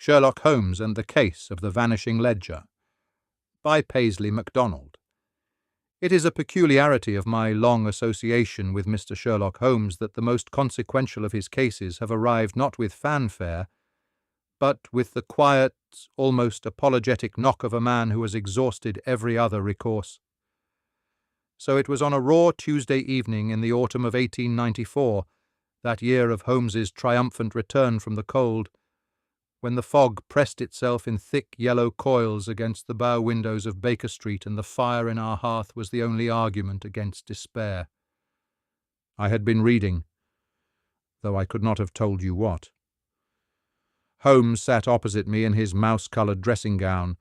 Sherlock Holmes and the Case of the Vanishing Ledger, by Paisley MacDonald. It is a peculiarity of my long association with Mr. Sherlock Holmes that the most consequential of his cases have arrived not with fanfare, but with the quiet, almost apologetic knock of a man who has exhausted every other recourse. So it was on a raw Tuesday evening in the autumn of 1894, that year of Holmes's triumphant return from the cold, when the fog pressed itself in thick yellow coils against the bow windows of Baker Street and the fire in our hearth was the only argument against despair. I had been reading, though I could not have told you what. Holmes sat opposite me in his mouse-coloured dressing-gown,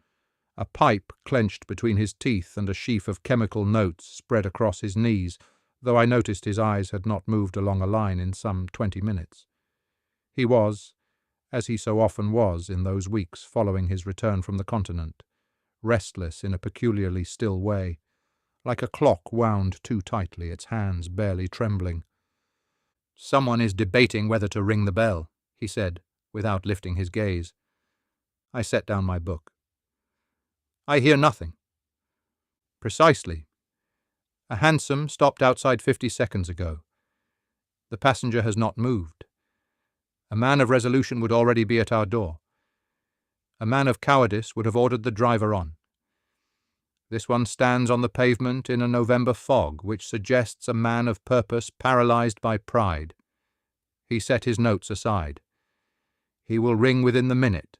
a pipe clenched between his teeth and a sheaf of chemical notes spread across his knees, though I noticed his eyes had not moved along a line in some 20 minutes. He was, as he so often was in those weeks following his return from the continent, restless in a peculiarly still way, like a clock wound too tightly, its hands barely trembling. "Someone is debating whether to ring the bell," he said, without lifting his gaze. I set down my book. "I hear nothing." "Precisely. A hansom stopped outside 50 seconds ago. The passenger has not moved. A man of resolution would already be at our door. A man of cowardice would have ordered the driver on. This one stands on the pavement in a November fog, which suggests a man of purpose paralysed by pride." He set his notes aside. "He will ring within the minute."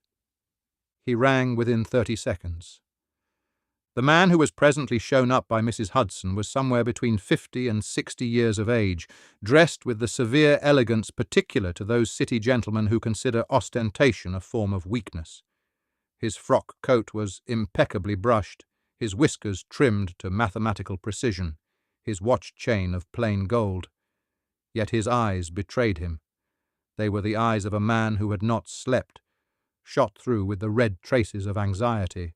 He rang within 30 seconds. The man who was presently shown up by Mrs. Hudson was somewhere between 50 and 60 years of age, dressed with the severe elegance particular to those city gentlemen who consider ostentation a form of weakness. His frock coat was impeccably brushed, his whiskers trimmed to mathematical precision, his watch chain of plain gold. Yet his eyes betrayed him. They were the eyes of a man who had not slept, shot through with the red traces of anxiety,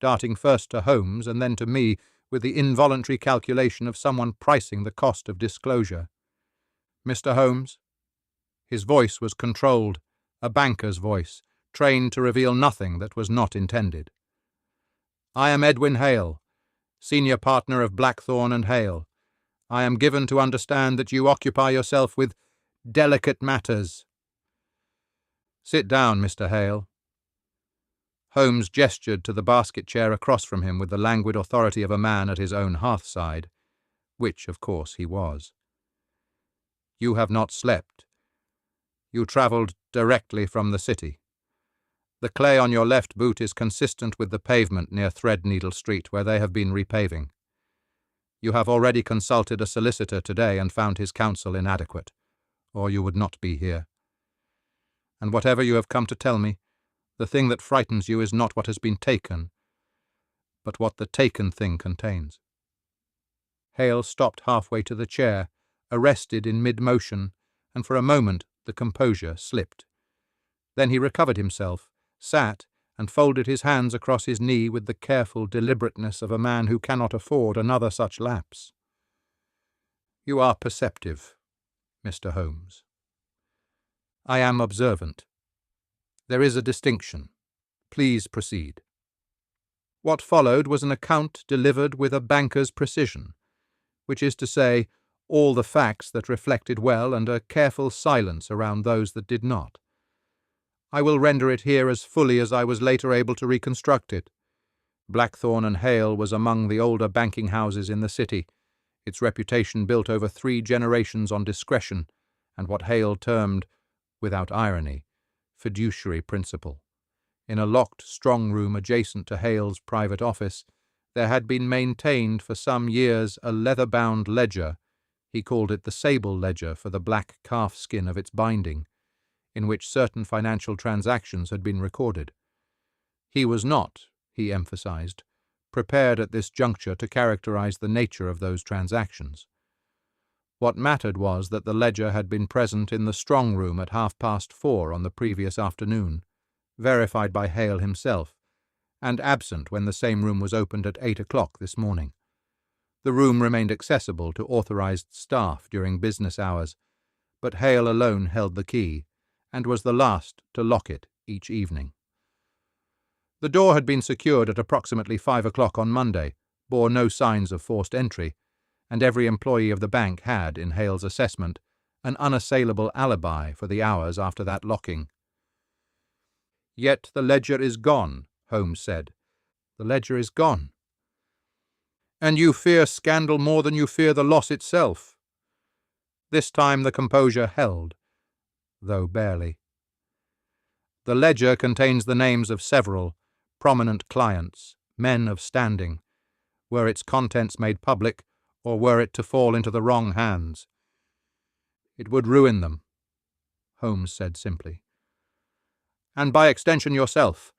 darting first to Holmes and then to me with the involuntary calculation of someone pricing the cost of disclosure. "Mr. Holmes?" His voice was controlled, a banker's voice, trained to reveal nothing that was not intended. "I am Edwin Hale, senior partner of Blackthorn and Hale. I am given to understand that you occupy yourself with delicate matters." "Sit down, Mr. Hale." Holmes gestured to the basket chair across from him with the languid authority of a man at his own hearthside, which, of course, he was. "You have not slept. You travelled directly from the city. The clay on your left boot is consistent with the pavement near Threadneedle Street, where they have been repaving. You have already consulted a solicitor today and found his counsel inadequate, or you would not be here. And whatever you have come to tell me, the thing that frightens you is not what has been taken, but what the taken thing contains." Hale stopped halfway to the chair, arrested in mid-motion, and for a moment the composure slipped. Then he recovered himself, sat, and folded his hands across his knee with the careful deliberateness of a man who cannot afford another such lapse. "You are perceptive, Mr. Holmes." "I am observant. There is a distinction. Please proceed." What followed was an account delivered with a banker's precision, which is to say, all the facts that reflected well and a careful silence around those that did not. I will render it here as fully as I was later able to reconstruct it. Blackthorn and Hale was among the older banking houses in the city, its reputation built over 3 generations on discretion and what Hale termed, without irony, fiduciary principle. In a locked strong-room adjacent to Hale's private office, there had been maintained for some years a leather-bound ledger, he called it the sable ledger for the black calfskin of its binding, in which certain financial transactions had been recorded. He was not, he emphasized, prepared at this juncture to characterize the nature of those transactions. What mattered was that the ledger had been present in the strong-room at 4:30 on the previous afternoon, verified by Hale himself, and absent when the same room was opened at 8 o'clock this morning. The room remained accessible to authorized staff during business hours, but Hale alone held the key, and was the last to lock it each evening. The door had been secured at approximately 5 o'clock on Monday, bore no signs of forced entry, and every employee of the bank had, in Hale's assessment, an unassailable alibi for the hours after that locking. "Yet the ledger is gone," Holmes said. "The ledger is gone." "And you fear scandal more than you fear the loss itself." This time the composure held, though barely. "The ledger contains the names of several prominent clients, men of standing. Were its contents made public, or were it to fall into the wrong hands?" "It would ruin them," Holmes said simply. "And by extension yourself.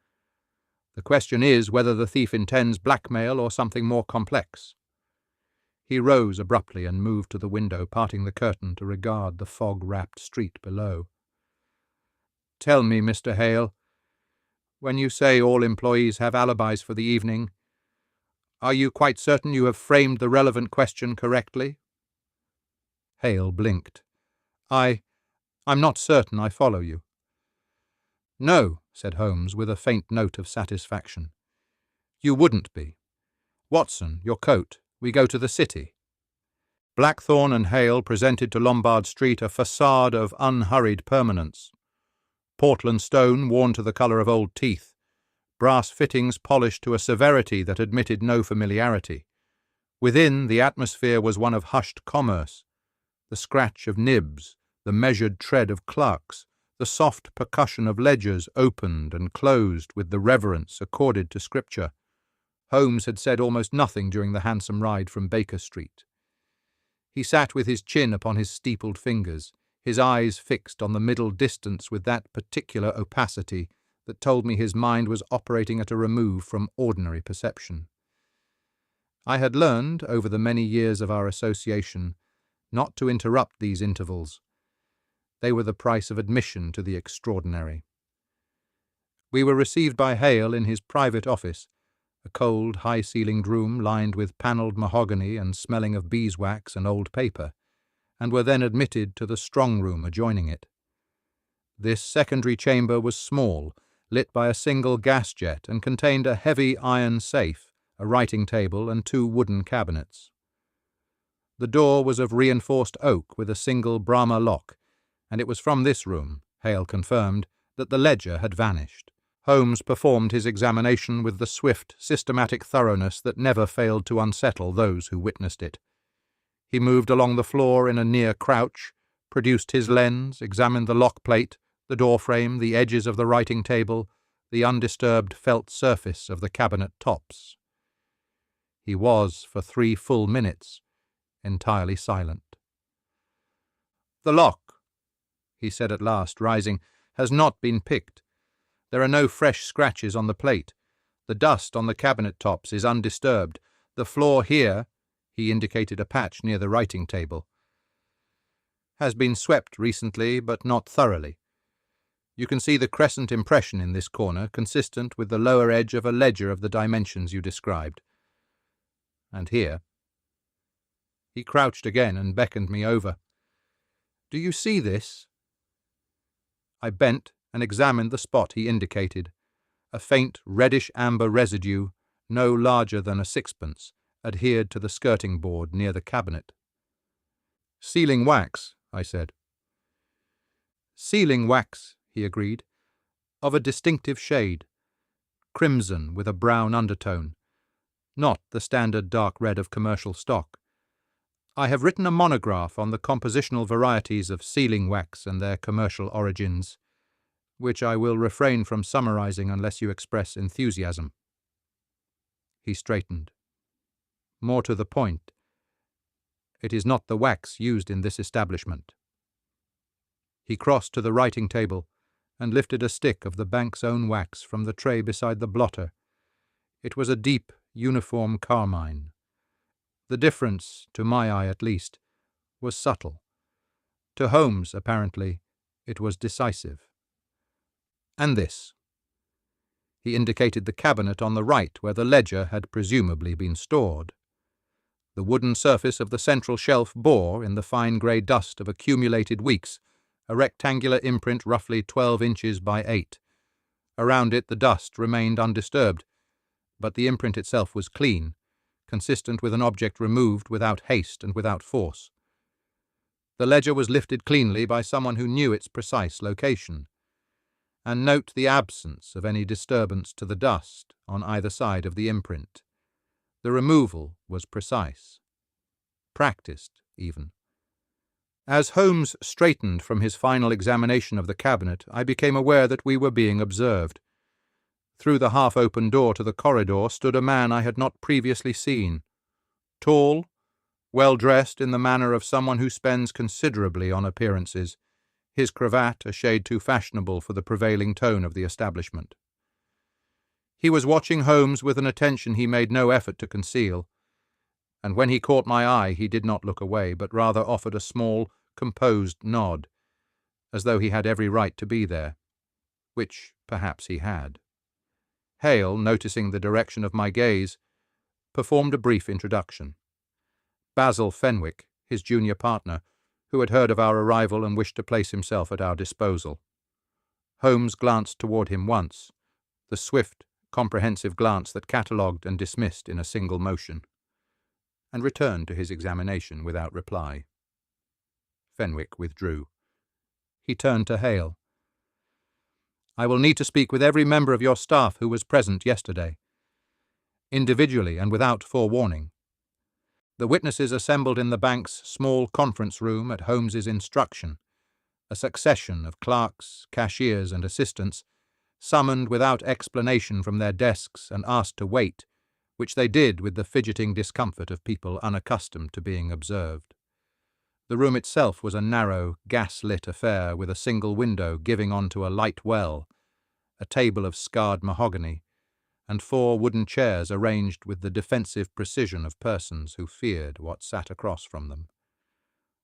The question is whether the thief intends blackmail or something more complex." He rose abruptly and moved to the window, parting the curtain to regard the fog-wrapped street below. "Tell me, Mr. Hale, when you say all employees have alibis for the evening, are you quite certain you have framed the relevant question correctly?" Hale blinked. I'm not certain I follow you." "No," said Holmes, with a faint note of satisfaction. "You wouldn't be. Watson, your coat. We go to the city." Blackthorn and Hale presented to Lombard Street a facade of unhurried permanence. Portland stone worn to the colour of old teeth, brass fittings polished to a severity that admitted no familiarity. Within, the atmosphere was one of hushed commerce. The scratch of nibs, the measured tread of clerks, the soft percussion of ledgers opened and closed with the reverence accorded to Scripture. Holmes had said almost nothing during the handsome ride from Baker Street. He sat with his chin upon his steepled fingers, his eyes fixed on the middle distance with that particular opacity that told me his mind was operating at a remove from ordinary perception. I had learned, over the many years of our association, not to interrupt these intervals. They were the price of admission to the extraordinary. We were received by Hale in his private office, a cold, high-ceilinged room lined with panelled mahogany and smelling of beeswax and old paper, and were then admitted to the strong room adjoining it. This secondary chamber was small, lit by a single gas jet, and contained a heavy iron safe, a writing table, and 2 wooden cabinets. The door was of reinforced oak with a single Bramah lock, and it was from this room, Hale confirmed, that the ledger had vanished. Holmes performed his examination with the swift, systematic thoroughness that never failed to unsettle those who witnessed it. He moved along the floor in a near crouch, produced his lens, examined the lock plate, the door frame, the edges of the writing table, the undisturbed felt surface of the cabinet tops. He was, for 3 full minutes, entirely silent. "The lock," he said at last, rising, "has not been picked. There are no fresh scratches on the plate. The dust on the cabinet tops is undisturbed. The floor here," he indicated a patch near the writing table, "has been swept recently, but not thoroughly. You can see the crescent impression in this corner, consistent with the lower edge of a ledger of the dimensions you described. And here." He crouched again and beckoned me over. "Do you see this?" I bent and examined the spot he indicated, a faint reddish-amber residue, no larger than a sixpence, adhered to the skirting board near the cabinet. "Sealing wax," I said. "Sealing wax," he agreed, "of a distinctive shade, crimson with a brown undertone, not the standard dark red of commercial stock. I have written a monograph on the compositional varieties of sealing wax and their commercial origins, which I will refrain from summarizing unless you express enthusiasm." He straightened. "More to the point, it is not the wax used in this establishment." He crossed to the writing table and lifted a stick of the bank's own wax from the tray beside the blotter. It was a deep, uniform carmine. The difference, to my eye at least, was subtle. To Holmes, apparently, it was decisive. "And this." He indicated the cabinet on the right where the ledger had presumably been stored. The wooden surface of the central shelf bore, in the fine grey dust of accumulated weeks, a rectangular imprint roughly 12 inches by 8. Around it the dust remained undisturbed, but the imprint itself was clean, consistent with an object removed without haste and without force. The ledger was lifted cleanly by someone who knew its precise location. And note the absence of any disturbance to the dust on either side of the imprint. The removal was precise. Practiced, even. As Holmes straightened from his final examination of the cabinet, I became aware that we were being observed. Through the half-open door to the corridor stood a man I had not previously seen. Tall, well-dressed in the manner of someone who spends considerably on appearances, his cravat a shade too fashionable for the prevailing tone of the establishment. He was watching Holmes with an attention he made no effort to conceal, and when he caught my eye he did not look away, but rather offered a small, composed nod, as though he had every right to be there, which perhaps he had. Hale, noticing the direction of my gaze, performed a brief introduction. Basil Fenwick, his junior partner, who had heard of our arrival and wished to place himself at our disposal. Holmes glanced toward him once, the swift, comprehensive glance that catalogued and dismissed in a single motion, and returned to his examination without reply. Fenwick withdrew. He turned to Hale. "I will need to speak with every member of your staff who was present yesterday, individually and without forewarning. The witnesses assembled in the bank's small conference room at Holmes's instruction, a succession of clerks, cashiers, and assistants, summoned without explanation from their desks and asked to wait, which they did with the fidgeting discomfort of people unaccustomed to being observed. The room itself was a narrow, gas-lit affair with a single window giving onto a light well, a table of scarred mahogany, and 4 wooden chairs arranged with the defensive precision of persons who feared what sat across from them.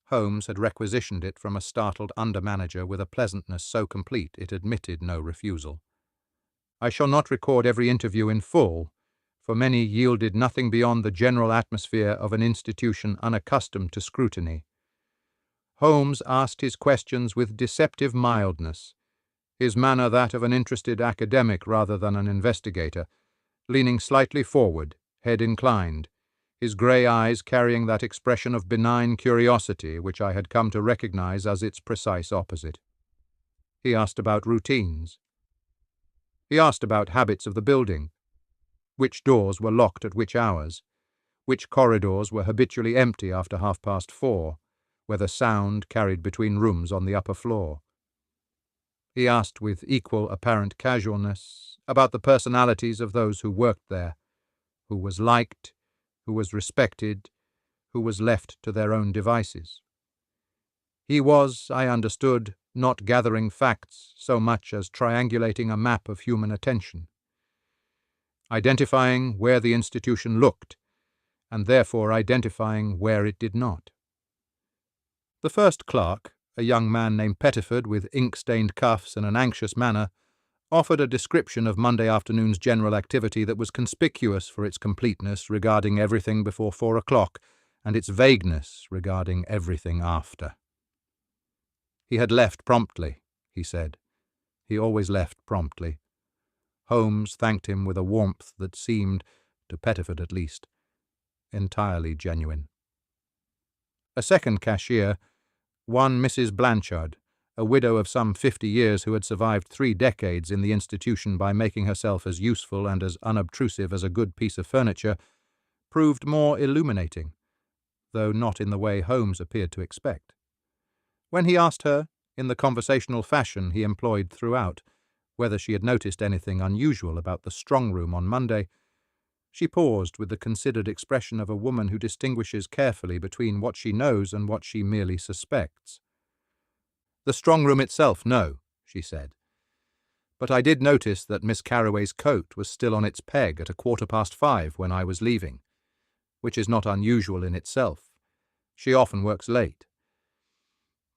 Holmes had requisitioned it from a startled under-manager with a pleasantness so complete it admitted no refusal. I shall not record every interview in full, for many yielded nothing beyond the general atmosphere of an institution unaccustomed to scrutiny. Holmes asked his questions with deceptive mildness, his manner that of an interested academic rather than an investigator, leaning slightly forward, head inclined, his grey eyes carrying that expression of benign curiosity which I had come to recognize as its precise opposite. He asked about routines. He asked about habits of the building, which doors were locked at which hours, which corridors were habitually empty after 4:30, whether sound carried between rooms on the upper floor. He asked with equal apparent casualness about the personalities of those who worked there, who was liked, who was respected, who was left to their own devices. He was, I understood, not gathering facts so much as triangulating a map of human attention, identifying where the institution looked, and therefore identifying where it did not. The first clerk, a young man named Pettiford with ink-stained cuffs and an anxious manner, offered a description of Monday afternoon's general activity that was conspicuous for its completeness regarding everything before 4 o'clock and its vagueness regarding everything after. He had left promptly, he said. He always left promptly. Holmes thanked him with a warmth that seemed, to Pettiford at least, entirely genuine. A second cashier, one Mrs. Blanchard, a widow of some 50 years who had survived 3 decades in the institution by making herself as useful and as unobtrusive as a good piece of furniture, proved more illuminating, though not in the way Holmes appeared to expect. When he asked her, in the conversational fashion he employed throughout, whether she had noticed anything unusual about the strong-room on Monday, she paused with the considered expression of a woman who distinguishes carefully between what she knows and what she merely suspects. "The strong-room itself, no," she said. "But I did notice that Miss Carroway's coat was still on its peg at 5:15 when I was leaving, which is not unusual in itself. She often works late.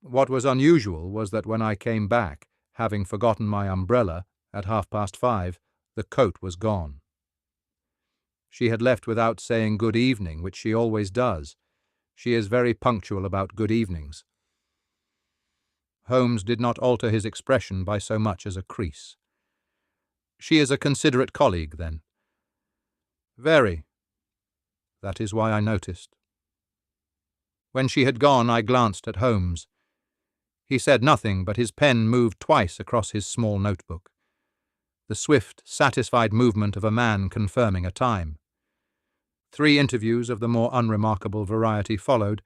What was unusual was that when I came back, having forgotten my umbrella, at 5:30, the coat was gone. She had left without saying good evening, which she always does. She is very punctual about good evenings." Holmes did not alter his expression by so much as a crease. She is a considerate colleague, then? Very. That is why I noticed. When she had gone, I glanced at Holmes. He said nothing, but his pen moved twice across his small notebook. The swift, satisfied movement of a man confirming a time. 3 interviews of the more unremarkable variety followed,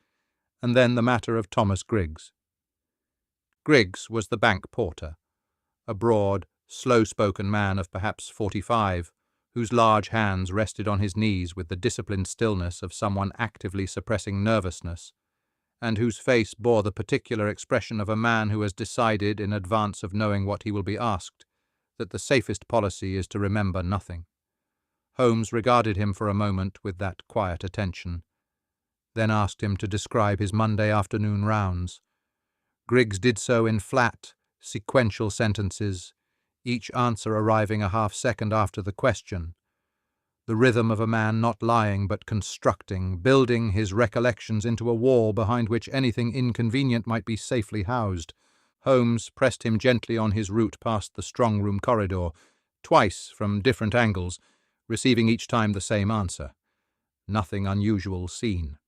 and then the matter of Thomas Griggs. Griggs was the bank porter, a broad, slow-spoken man of perhaps 45, whose large hands rested on his knees with the disciplined stillness of someone actively suppressing nervousness, and whose face bore the particular expression of a man who has decided, in advance of knowing what he will be asked, that the safest policy is to remember nothing. Holmes regarded him for a moment with that quiet attention, then asked him to describe his Monday afternoon rounds. Griggs did so in flat, sequential sentences, each answer arriving a half-second after the question, the rhythm of a man not lying but constructing, building his recollections into a wall behind which anything inconvenient might be safely housed. Holmes pressed him gently on his route past the strong-room corridor, twice from different angles, receiving each time the same answer. Nothing unusual seen.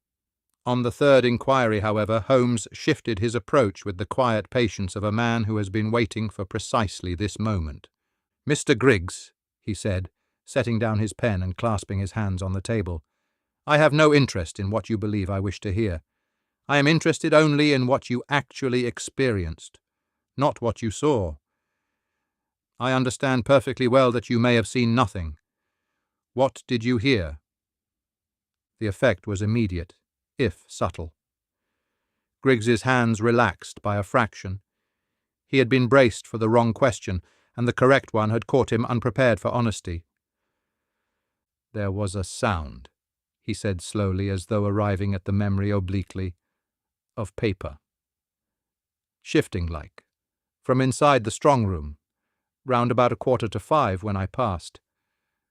On the 3rd inquiry, however, Holmes shifted his approach with the quiet patience of a man who has been waiting for precisely this moment. "Mr. Griggs," he said, setting down his pen and clasping his hands on the table, "I have no interest in what you believe I wish to hear. I am interested only in what you actually experienced, not what you saw. I understand perfectly well that you may have seen nothing. What did you hear?" The effect was immediate, if subtle. Griggs's hands relaxed by a fraction. He had been braced for the wrong question, and the correct one had caught him unprepared for honesty. "There was a sound," he said slowly, as though arriving at the memory obliquely, "of paper. Shifting-like, from inside the strong-room, round about 4:45 when I passed,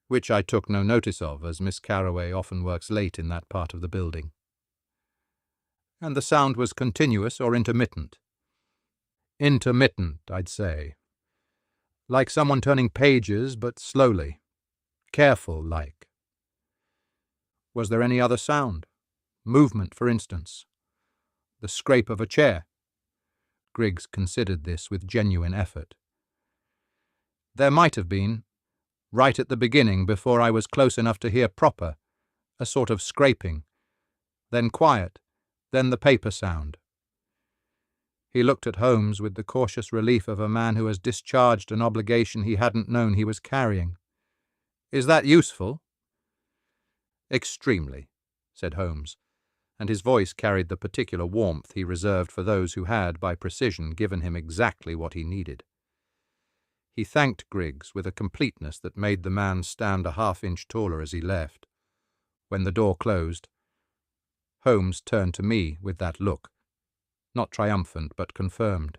which I took no notice of, as Miss Carroway often works late in that part of the building." "And the sound was continuous or intermittent?" "Intermittent, I'd say. Like someone turning pages, but slowly. Careful-like." "Was there any other sound? Movement, for instance? The scrape of a chair?" Griggs considered this with genuine effort. "There might have been, right at the beginning, before I was close enough to hear proper, a sort of scraping. Then quiet, then the paper sound." He looked at Holmes with the cautious relief of a man who has discharged an obligation he hadn't known he was carrying. "Is that useful?" "Extremely," said Holmes, and his voice carried the particular warmth he reserved for those who had, by precision, given him exactly what he needed. He thanked Griggs with a completeness that made the man stand a half-inch taller as he left. When the door closed, Holmes turned to me with that look, not triumphant but confirmed.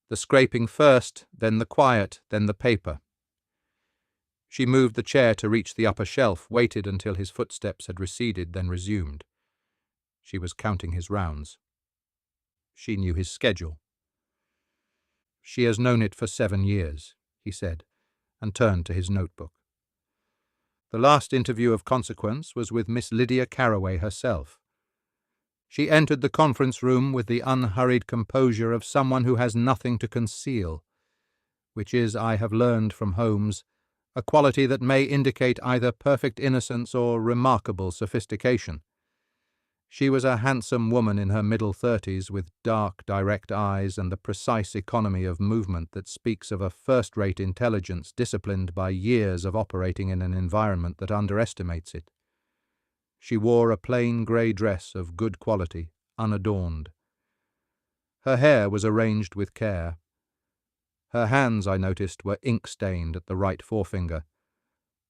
"The scraping first, then the quiet, then the paper." She moved the chair to reach the upper shelf, waited until his footsteps had receded, then resumed. She was counting his rounds. She knew his schedule. "She has known it for 7 years, he said, and turned to his notebook. "The last interview of consequence was with Miss Lydia Carroway herself. She entered the conference room with the unhurried composure of someone who has nothing to conceal, which is, I have learned from Holmes, a quality that may indicate either perfect innocence or remarkable sophistication. She was a handsome woman in her middle 30s, with dark, direct eyes and the precise economy of movement that speaks of a first-rate intelligence disciplined by years of operating in an environment that underestimates it. She wore a plain grey dress of good quality, unadorned. Her hair was arranged with care. Her hands, I noticed, were ink-stained at the right forefinger,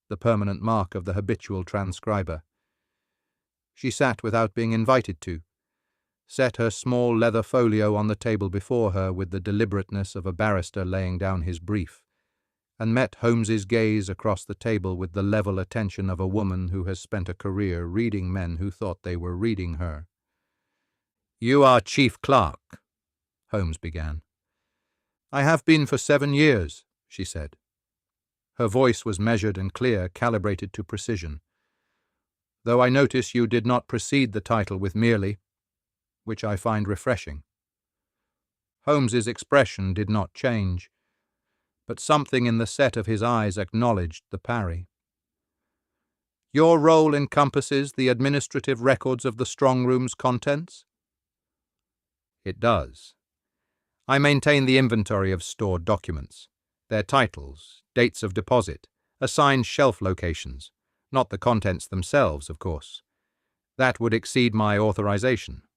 the permanent mark of the habitual transcriber. She sat without being invited to, set her small leather folio on the table before her with the deliberateness of a barrister laying down his brief, and met Holmes's gaze across the table with the level attention of a woman who has spent a career reading men who thought they were reading her. "You are chief clerk," Holmes began. "I have been for 7 years," she said. Her voice was measured and clear, calibrated to precision. "Though I notice you did not precede the title with merely, which I find refreshing." Holmes's expression did not change, but something in the set of his eyes acknowledged the parry. "Your role encompasses the administrative records of the strong room's contents?" "It does. I maintain the inventory of stored documents, their titles, dates of deposit, assigned shelf locations, not the contents themselves, of course. That would exceed my authorization."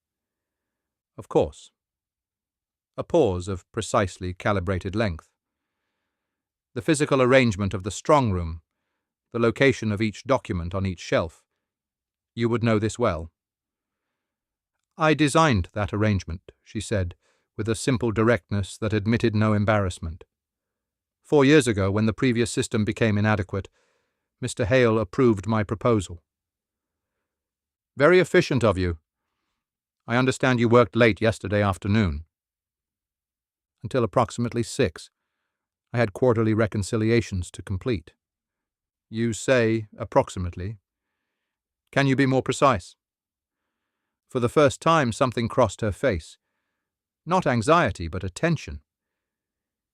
"Of course." A pause of precisely calibrated length. "The physical arrangement of the strong room, the location of each document on each shelf. You would know this well." "I designed that arrangement," she said, with a simple directness that admitted no embarrassment. "4 years ago, when the previous system became inadequate, Mr. Hale approved my proposal." "Very efficient of you. I understand you worked late yesterday afternoon." "Until approximately 6. I had quarterly reconciliations to complete." "You say approximately. Can you be more precise?" For the first time something crossed her face. Not anxiety, but attention.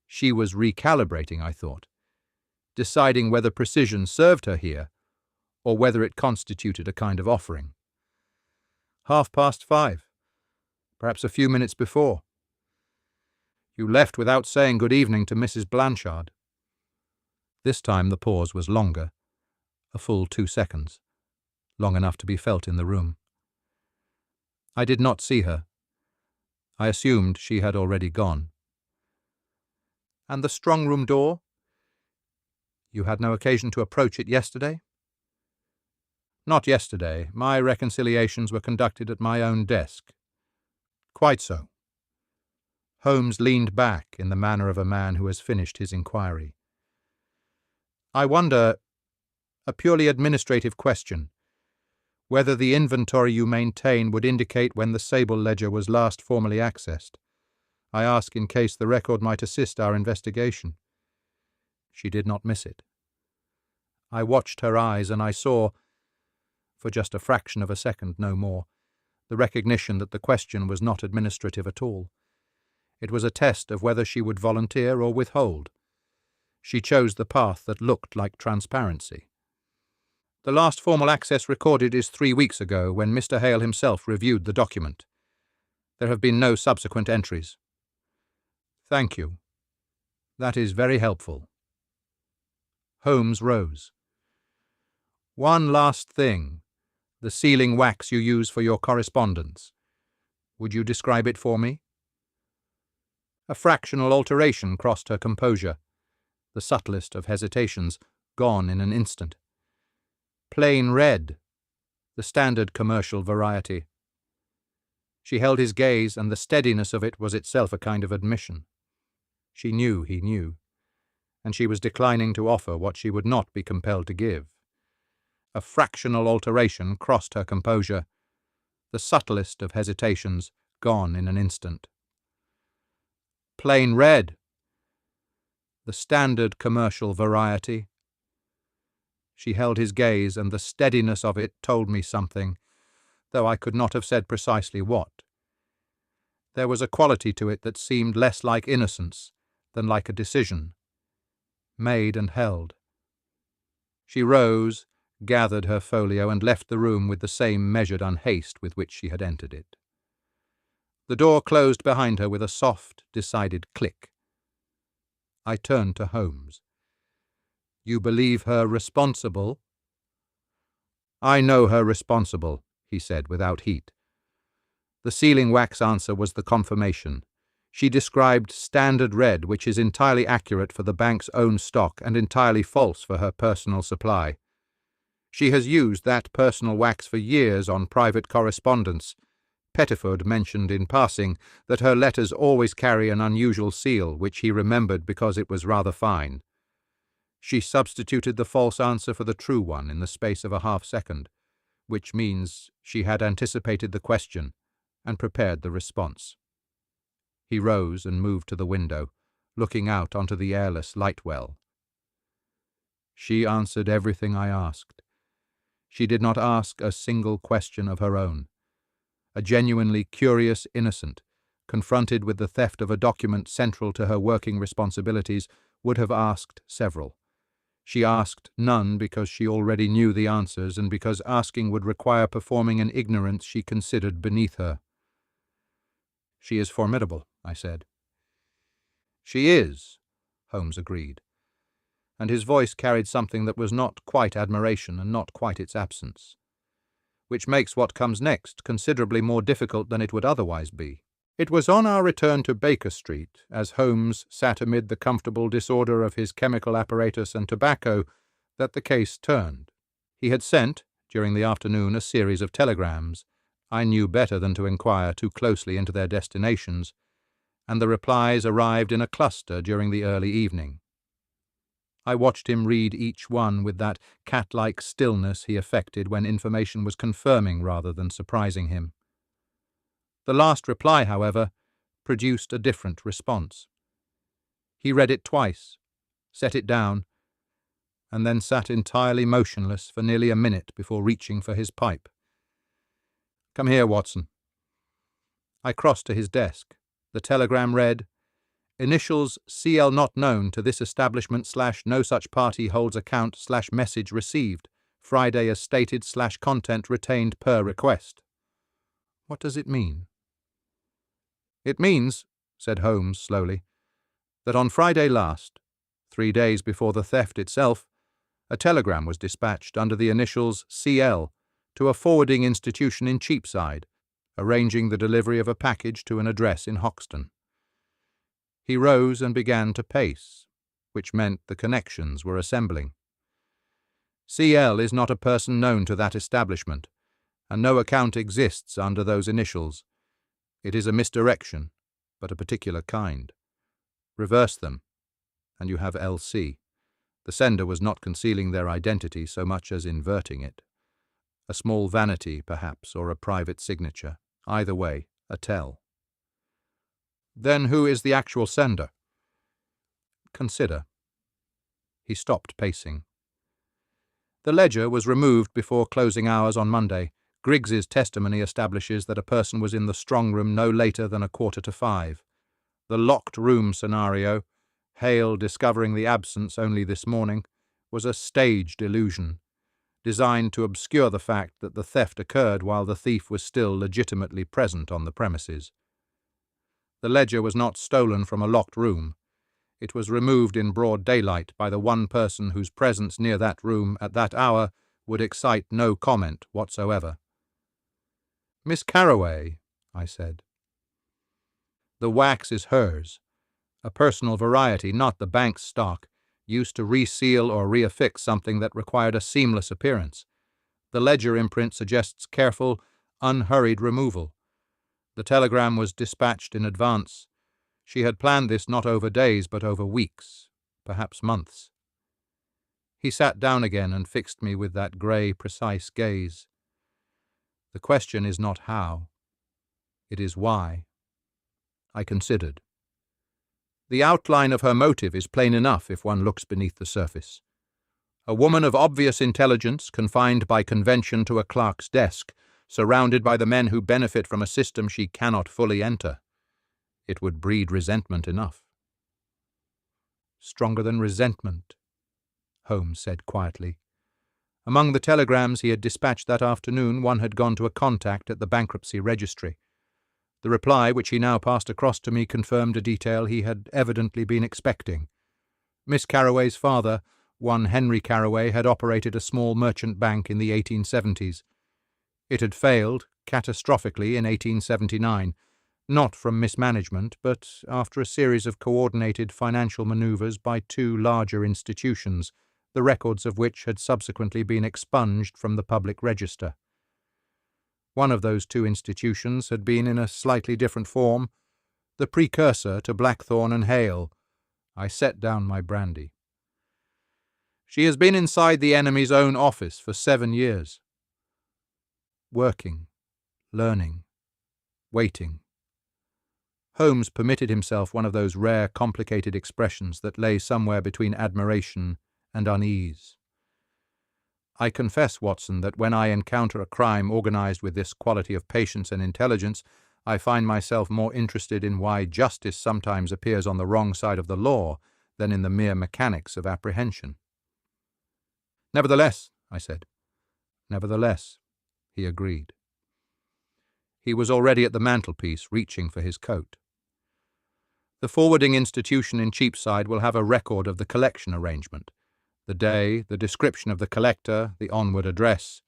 She was recalibrating, I thought, deciding whether precision served her here, or whether it constituted a kind of offering. 5:30. Perhaps a few minutes before. You left without saying good evening to Mrs. Blanchard." This time the pause was longer, a full 2 seconds, long enough to be felt in the room. "I did not see her. I assumed she had already gone." "And the strong-room door? You had no occasion to approach it yesterday?" "Not yesterday. My reconciliations were conducted at my own desk." "Quite so." Holmes leaned back in the manner of a man who has finished his inquiry. "I wonder, a purely administrative question, whether the inventory you maintain would indicate when the Sable ledger was last formally accessed. I ask in case the record might assist our investigation." She did not miss it. I watched her eyes, and I saw, for just a fraction of a second, no more, the recognition that the question was not administrative at all. It was a test of whether she would volunteer or withhold. She chose the path that looked like transparency. "The last formal access recorded is 3 weeks ago, when Mr. Hale himself reviewed the document. There have been no subsequent entries." "Thank you. That is very helpful." Holmes rose. "One last thing. The sealing wax you use for your correspondence. Would you describe it for me?" A fractional alteration crossed her composure, the subtlest of hesitations, gone in an instant. "Plain red, the standard commercial variety." She held his gaze, and the steadiness of it was itself a kind of admission. She knew he knew, and she was declining to offer what she would not be compelled to give. A fractional alteration crossed her composure, the subtlest of hesitations, gone in an instant. "Plain red, the standard commercial variety." She held his gaze, and the steadiness of it told me something, though I could not have said precisely what. There was a quality to it that seemed less like innocence than like a decision, made and held. She rose, gathered her folio, and left the room with the same measured unhaste with which she had entered it. The door closed behind her with a soft, decided click. I turned to Holmes. "You believe her responsible?" "I know her responsible," he said without heat. The sealing wax answer was the confirmation. She described standard red, which is entirely accurate for the bank's own stock and entirely false for her personal supply. She has used that personal wax for years on private correspondence. Pettiford mentioned in passing that her letters always carry an unusual seal, which he remembered because it was rather fine. She substituted the false answer for the true one in the space of a half-second, which means she had anticipated the question and prepared the response. He rose and moved to the window, looking out onto the airless light well. She answered everything I asked. She did not ask a single question of her own. A genuinely curious innocent, confronted with the theft of a document central to her working responsibilities, would have asked several. She asked none because she already knew the answers and because asking would require performing an ignorance she considered beneath her. "She is formidable," I said. "She is," Holmes agreed, and his voice carried something that was not quite admiration and not quite its absence. "Which makes what comes next considerably more difficult than it would otherwise be." It was on our return to Baker Street, as Holmes sat amid the comfortable disorder of his chemical apparatus and tobacco, that the case turned. He had sent, during the afternoon, a series of telegrams. I knew better than to inquire too closely into their destinations, and the replies arrived in a cluster during the early evening. I watched him read each one with that cat-like stillness he affected when information was confirming rather than surprising him. The last reply, however, produced a different response. He read it twice, set it down, and then sat entirely motionless for nearly a minute before reaching for his pipe. "Come here, Watson." I crossed to his desk. The telegram read, "Initials CL not known to this establishment / no such party holds account / message received. Friday as stated / content retained per request." What does it mean? "It means," said Holmes slowly, "that on Friday last, 3 days before the theft itself, a telegram was dispatched under the initials CL to a forwarding institution in Cheapside, arranging the delivery of a package to an address in Hoxton." He rose and began to pace, which meant the connections were assembling. "CL is not a person known to that establishment, and no account exists under those initials. It is a misdirection, but a particular kind. Reverse them, and you have LC. The sender was not concealing their identity so much as inverting it. A small vanity, perhaps, or a private signature. Either way, a tell." "Then who is the actual sender?" "Consider." He stopped pacing. "The ledger was removed before closing hours on Monday. Griggs's testimony establishes that a person was in the strong room no later than 4:45. The locked room scenario, Hale discovering the absence only this morning, was a staged illusion, designed to obscure the fact that the theft occurred while the thief was still legitimately present on the premises. The ledger was not stolen from a locked room. It was removed in broad daylight by the one person whose presence near that room at that hour would excite no comment whatsoever." "Miss Carroway," I said. "The wax is hers, a personal variety, not the bank's stock, used to reseal or reaffix something that required a seamless appearance. The ledger imprint suggests careful, unhurried removal. The telegram was dispatched in advance. She had planned this not over days but over weeks, perhaps months." He sat down again and fixed me with that grey, precise gaze. "The question is not how. It is why." I considered. "The outline of her motive is plain enough if one looks beneath the surface. A woman of obvious intelligence, confined by convention to a clerk's desk, surrounded by the men who benefit from a system she cannot fully enter. It would breed resentment enough." "Stronger than resentment," Holmes said quietly. Among the telegrams he had dispatched that afternoon, one had gone to a contact at the bankruptcy registry. The reply, which he now passed across to me, confirmed a detail he had evidently been expecting. Miss Carroway's father, one Henry Carroway, had operated a small merchant bank in the 1870s. It had failed, catastrophically, in 1879, not from mismanagement, but after a series of coordinated financial manoeuvres by two larger institutions, the records of which had subsequently been expunged from the public register. One of those two institutions had been, in a slightly different form, the precursor to Blackthorn and Hale. I set down my brandy. "She has been inside the enemy's own office for 7 years. Working, learning, waiting." Holmes permitted himself one of those rare, complicated expressions that lay somewhere between admiration and unease. I confess, Watson, that when I encounter a crime organised with this quality of patience and intelligence, I find myself more interested in why justice sometimes appears on the wrong side of the law than in the mere mechanics of apprehension. "Nevertheless," I said. "Nevertheless," he agreed. He was already at the mantelpiece, reaching for his coat. "The forwarding institution in Cheapside will have a record of the collection arrangement. The day, the description of the collector, the onward address.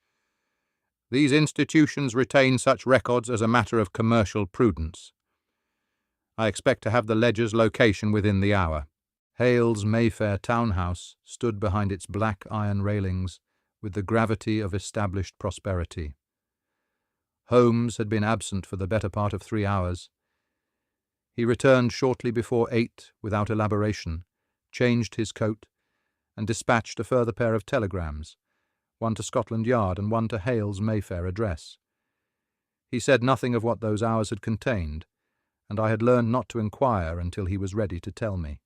These institutions retain such records as a matter of commercial prudence. I expect to have the ledger's location within the hour." Hale's Mayfair townhouse stood behind its black iron railings with the gravity of established prosperity. Holmes had been absent for the better part of 3 hours. He returned shortly before 8 without elaboration, changed his coat, and dispatched a further pair of telegrams, one to Scotland Yard and one to Hale's Mayfair address. He said nothing of what those hours had contained, and I had learned not to inquire until he was ready to tell me.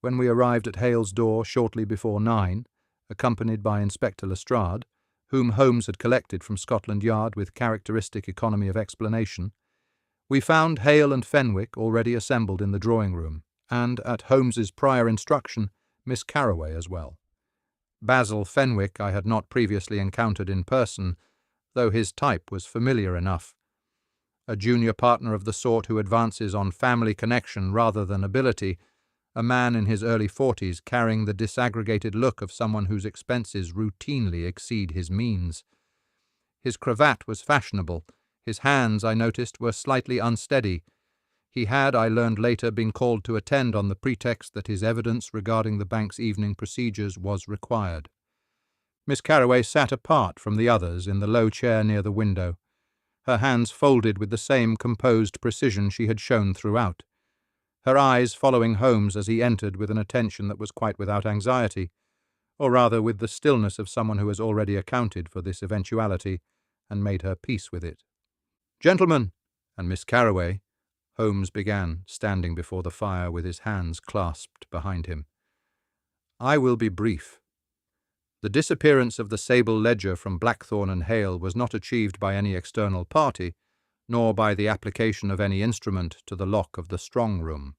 When we arrived at Hale's door shortly before 9, accompanied by Inspector Lestrade, whom Holmes had collected from Scotland Yard with characteristic economy of explanation, we found Hale and Fenwick already assembled in the drawing-room, and, at Holmes's prior instruction, Miss Carroway as well. Basil Fenwick I had not previously encountered in person, though his type was familiar enough. A junior partner of the sort who advances on family connection rather than ability, a man in his early 40s carrying the disaggregated look of someone whose expenses routinely exceed his means. His cravat was fashionable. His hands, I noticed, were slightly unsteady. He had, I learned later, been called to attend on the pretext that his evidence regarding the bank's evening procedures was required. Miss Carroway sat apart from the others in the low chair near the window, her hands folded with the same composed precision she had shown throughout, her eyes following Holmes as he entered with an attention that was quite without anxiety, or rather with the stillness of someone who has already accounted for this eventuality and made her peace with it. "Gentlemen," and Miss Carroway, Holmes began, standing before the fire with his hands clasped behind him. "I will be brief. The disappearance of the sable ledger from Blackthorn and Hale was not achieved by any external party, nor by the application of any instrument to the lock of the strong room.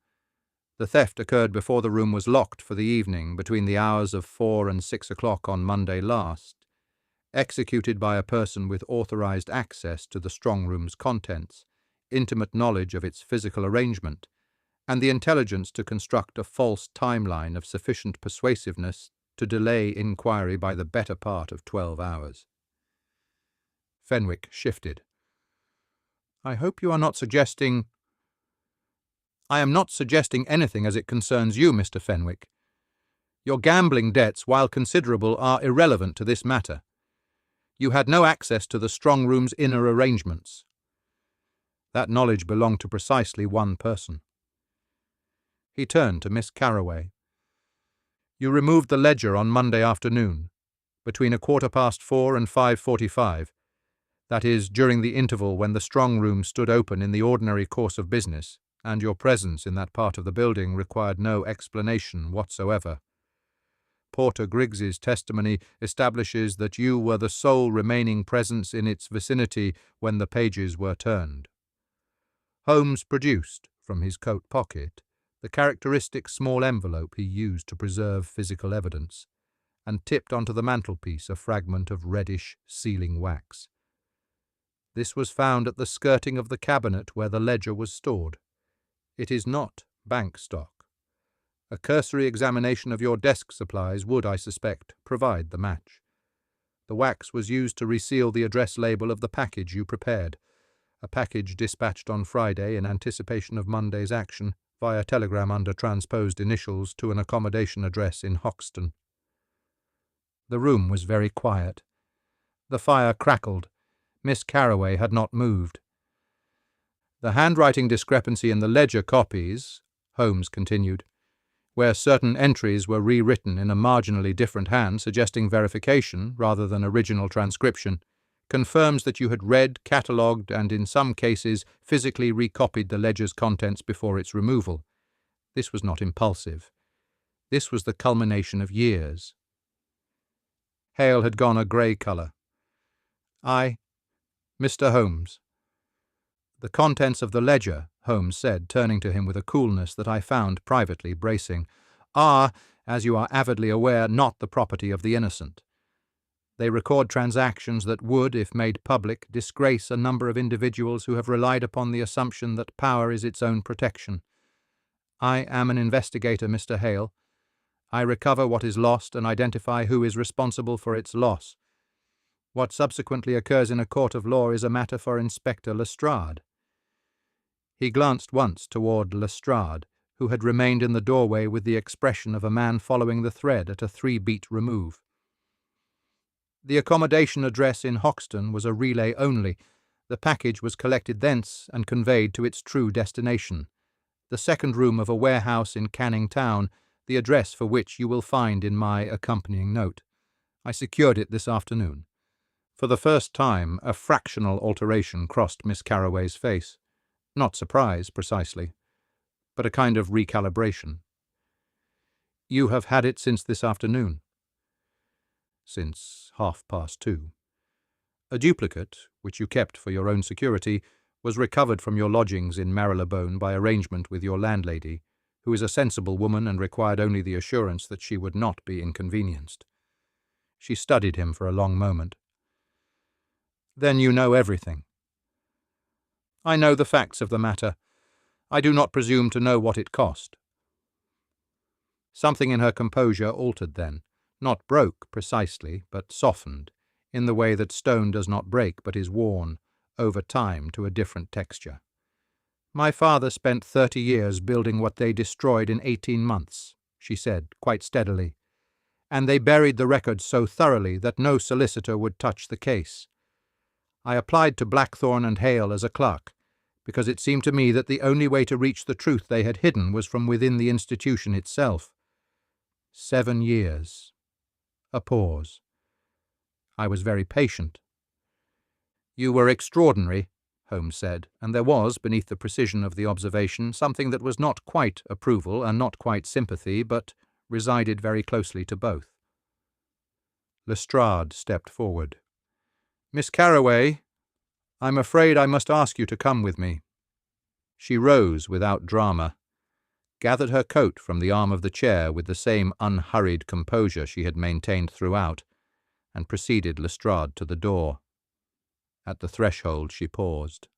The theft occurred before the room was locked for the evening, between the hours of 4 and 6 o'clock on Monday last, executed by a person with authorized access to the strong room's contents, intimate knowledge of its physical arrangement, and the intelligence to construct a false timeline of sufficient persuasiveness to delay inquiry by the better part of 12 hours. Fenwick shifted. "I hope you are not suggesting—" "I am not suggesting anything as it concerns you, Mr. Fenwick. Your gambling debts, while considerable, are irrelevant to this matter. You had no access to the strong room's inner arrangements. That knowledge belonged to precisely one person." He turned to Miss Carroway. "You removed the ledger on Monday afternoon, between 4:15 and 5:45, that is, during the interval when the strong room stood open in the ordinary course of business, and your presence in that part of the building required no explanation whatsoever. Porter Griggs's testimony establishes that you were the sole remaining presence in its vicinity when the pages were turned." Holmes produced, from his coat pocket, the characteristic small envelope he used to preserve physical evidence, and tipped onto the mantelpiece a fragment of reddish sealing wax. "This was found at the skirting of the cabinet where the ledger was stored. It is not bank stock. A cursory examination of your desk supplies would, I suspect, provide the match. The wax was used to reseal the address label of the package you prepared, a package dispatched on Friday in anticipation of Monday's action, via telegram under transposed initials to an accommodation address in Hoxton." The room was very quiet. The fire crackled. Miss Carroway had not moved. "The handwriting discrepancy in the ledger copies," Holmes continued, "where certain entries were rewritten in a marginally different hand, suggesting verification rather than original transcription, confirms that you had read, catalogued, and in some cases physically recopied the ledger's contents before its removal. This was not impulsive. This was the culmination of years. Hale had gone a grey colour. Mr. Holmes. The contents of the ledger, Holmes said, turning to him with a coolness that I found privately bracing, are, as you are avidly aware, not the property of the innocent. They record transactions that would, if made public, disgrace a number of individuals who have relied upon the assumption that power is its own protection. I am an investigator, Mr. Hale. I recover what is lost and identify who is responsible for its loss. What subsequently occurs in a court of law is a matter for Inspector Lestrade. He glanced once toward Lestrade, who had remained in the doorway with the expression of a man following the thread at a 3-beat remove. The accommodation address in Hoxton was a relay only. The package was collected thence and conveyed to its true destination, the second room of a warehouse in Canning Town, the address for which you will find in my accompanying note. I secured it this afternoon. For the first time, a fractional alteration crossed Miss Carroway's face. Not surprise, precisely, but a kind of recalibration. You have had it since this afternoon. Since 2:30. A duplicate, which you kept for your own security, was recovered from your lodgings in Marylebone by arrangement with your landlady, who is a sensible woman and required only the assurance that she would not be inconvenienced. She studied him for a long moment. Then you know everything. I know the facts of the matter. I do not presume to know what it cost. Something in her composure altered then, not broke precisely, but softened, in the way that stone does not break but is worn, over time, to a different texture. My father spent 30 years building what they destroyed in 18 months, she said, quite steadily, and they buried the records so thoroughly that no solicitor would touch the case. I applied to Blackthorn and Hale as a clerk, because it seemed to me that the only way to reach the truth they had hidden was from within the institution itself. 7 years. A pause. I was very patient. You were extraordinary, Holmes said, and there was, beneath the precision of the observation, something that was not quite approval and not quite sympathy, but resided very closely to both. Lestrade stepped forward. Miss Carroway, I'm afraid I must ask you to come with me. She rose without drama, gathered her coat from the arm of the chair with the same unhurried composure she had maintained throughout, and preceded Lestrade to the door. At the threshold she paused.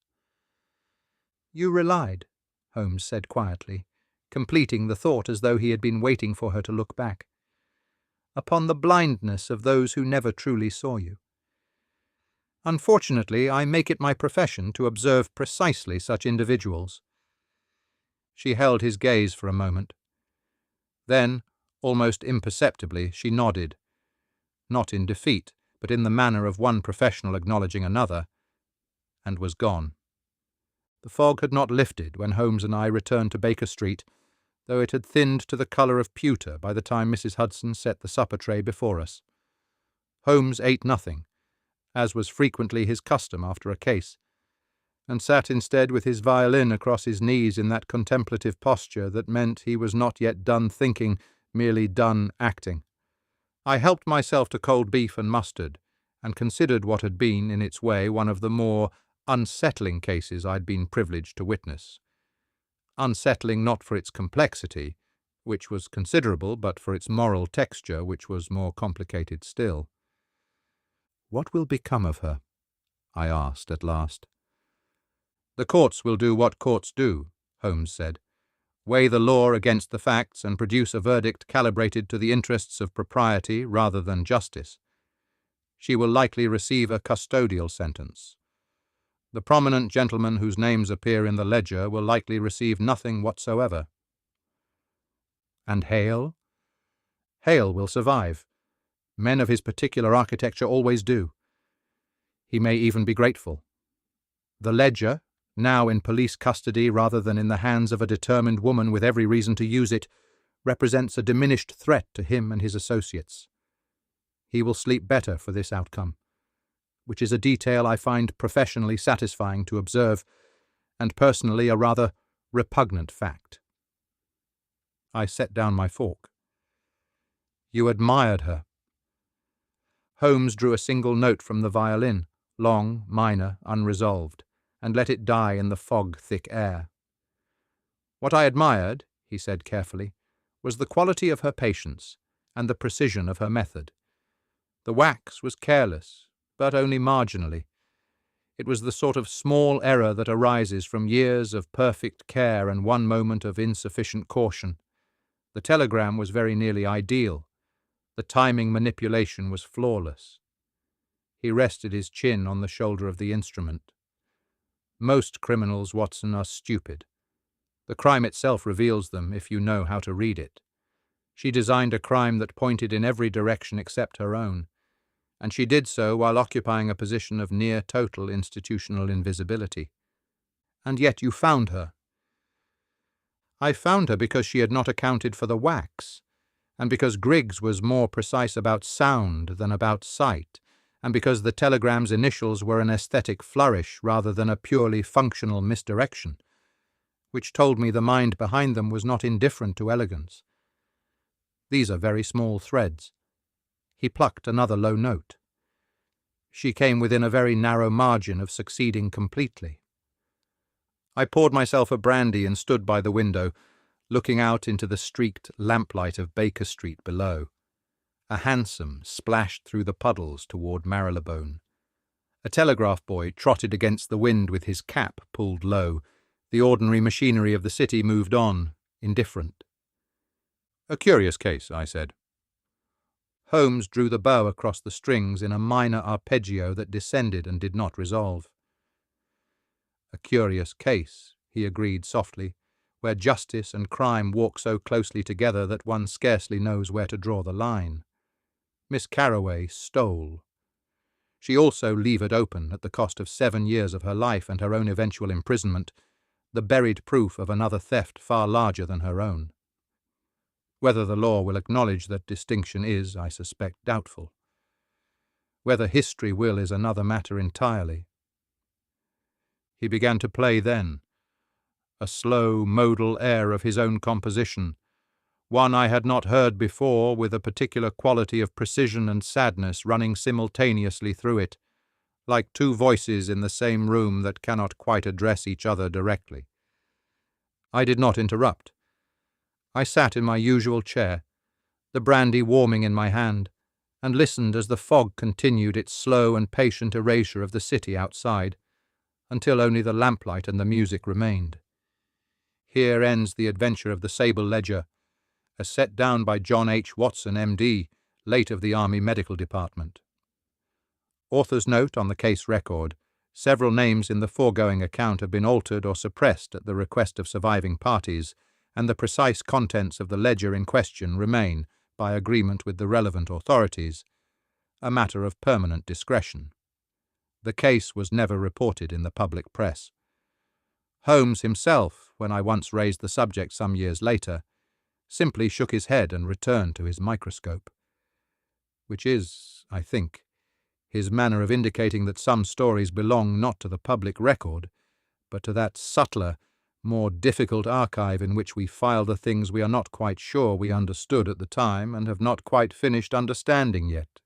You relied, Holmes said quietly, completing the thought as though he had been waiting for her to look back, upon the blindness of those who never truly saw you. Unfortunately, I make it my profession to observe precisely such individuals. She held his gaze for a moment. Then, almost imperceptibly, she nodded, not in defeat, but in the manner of one professional acknowledging another, and was gone. The fog had not lifted when Holmes and I returned to Baker Street, though it had thinned to the colour of pewter by the time Mrs. Hudson set the supper tray before us. Holmes ate nothing, as was frequently his custom after a case, and sat instead with his violin across his knees in that contemplative posture that meant he was not yet done thinking, merely done acting. I helped myself to cold beef and mustard, and considered what had been, in its way, one of the more unsettling cases I'd been privileged to witness. Unsettling not for its complexity, which was considerable, but for its moral texture, which was more complicated still. What will become of her? I asked at last. The courts will do what courts do, Holmes said. Weigh the law against the facts and produce a verdict calibrated to the interests of propriety rather than justice. She will likely receive a custodial sentence. The prominent gentlemen whose names appear in the ledger will likely receive nothing whatsoever. And Hale? Hale will survive. Men of his particular architecture always do. He may even be grateful. The ledger, now in police custody rather than in the hands of a determined woman with every reason to use it, represents a diminished threat to him and his associates. He will sleep better for this outcome, which is a detail I find professionally satisfying to observe, and personally a rather repugnant fact. I set down my fork. You admired her. Holmes drew a single note from the violin, long, minor, unresolved, and let it die in the fog-thick air. What I admired, he said carefully, was the quality of her patience and the precision of her method. The wax was careless, but only marginally. It was the sort of small error that arises from years of perfect care and one moment of insufficient caution. The telegram was very nearly ideal. The timing manipulation was flawless. He rested his chin on the shoulder of the instrument. Most criminals, Watson, are stupid. The crime itself reveals them if you know how to read it. She designed a crime that pointed in every direction except her own, and she did so while occupying a position of near total institutional invisibility. And yet you found her. I found her because she had not accounted for the wax, and because Griggs was more precise about sound than about sight, and because the telegram's initials were an aesthetic flourish rather than a purely functional misdirection, which told me the mind behind them was not indifferent to elegance. These are very small threads. He plucked another low note. She came within a very narrow margin of succeeding completely. I poured myself a brandy and stood by the window, looking out into the streaked lamplight of Baker Street below. A hansom splashed through the puddles toward Marylebone. A telegraph boy trotted against the wind with his cap pulled low. The ordinary machinery of the city moved on, indifferent. "A curious case," I said. Holmes drew the bow across the strings in a minor arpeggio that descended and did not resolve. "A curious case," he agreed softly, "where justice and crime walk so closely together that one scarcely knows where to draw the line. Miss Carroway stole. She also levered open, at the cost of 7 years of her life and her own eventual imprisonment, the buried proof of another theft far larger than her own. Whether the law will acknowledge that distinction is, I suspect, doubtful. Whether history will is another matter entirely." He began to play then, a slow, modal air of his own composition, one I had not heard before, with a particular quality of precision and sadness running simultaneously through it, like two voices in the same room that cannot quite address each other directly. I did not interrupt. I sat in my usual chair, the brandy warming in my hand, and listened as the fog continued its slow and patient erasure of the city outside, until only the lamplight and the music remained. Here ends the adventure of the Sable Ledger, as set down by John H. Watson, M.D., late of the Army Medical Department. Author's note on the case record: several names in the foregoing account have been altered or suppressed at the request of surviving parties, and the precise contents of the ledger in question remain, by agreement with the relevant authorities, a matter of permanent discretion. The case was never reported in the public press. Holmes himself, when I once raised the subject some years later, simply shook his head and returned to his microscope, which is, I think, his manner of indicating that some stories belong not to the public record, but to that subtler, more difficult archive in which we file the things we are not quite sure we understood at the time and have not quite finished understanding yet.